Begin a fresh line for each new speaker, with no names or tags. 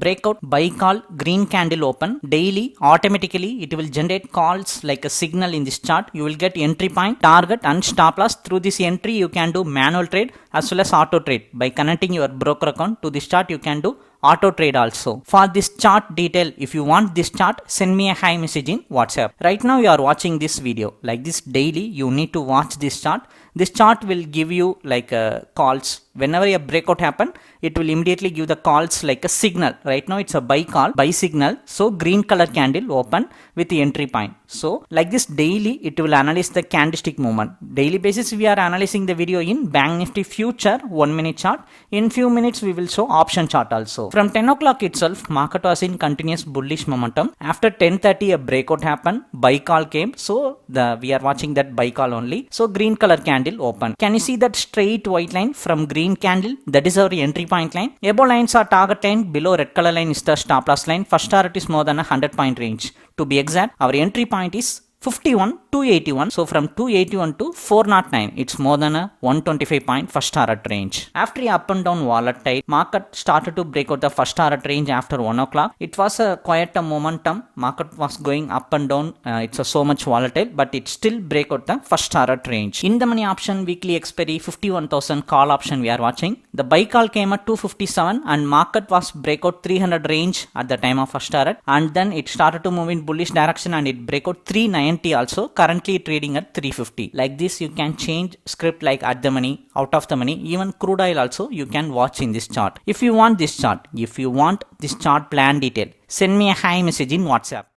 breakout buy call green candle open daily, automatically it will generate calls like a signal in this chart. You will get entry point, target and stop loss. Through this entry you can do manual trade as well as auto trade. By connecting your broker account to this chart, you can do auto trade also. For this chart detail, if you want this chart, send me a hi message in WhatsApp. Right now you are watching this video like this daily. You need to watch this chart. This chart will give you like calls. Whenever a breakout happen, it will immediately give the calls like a signal. Right now it's a buy call, buy signal. So green color candle open with the entry point. So like this daily, it will analyze the candlestick movement. Daily basis we are analyzing the video in Bank Nifty future 1 minute chart. In few minutes we will show option chart also. From 10 o'clock itself, market was in continuous bullish momentum. After 10:30 a breakout happened, buy call came. So we are watching that buy call only. So green color candle open. Can you see that straight white line from green candle? That is our entry point line. Above lines are target line, below red color line is the stop loss line. First target is more than a 100-point range. To be exact, our entry point is 51 281. So from 281 to 409, it's more than a 125 point first target range. After a up and down volatile, market started to break out the first target range after 1 o'clock. It was a quite a momentum. Market was going up and down. It's a so much volatile, but it still break out the first target range. In the money option weekly expiry 51,000 call option we are watching. The buy call came at 257 and market was breakout 300 range at the time of first target, and then it started to move in bullish direction and it break out 390 also. Currently trading at 350. Like this you can change script like at the money, out of the money, even crude oil also you can watch in this chart. If you want this chart, if you want this chart plan detail, send me a hi message in WhatsApp.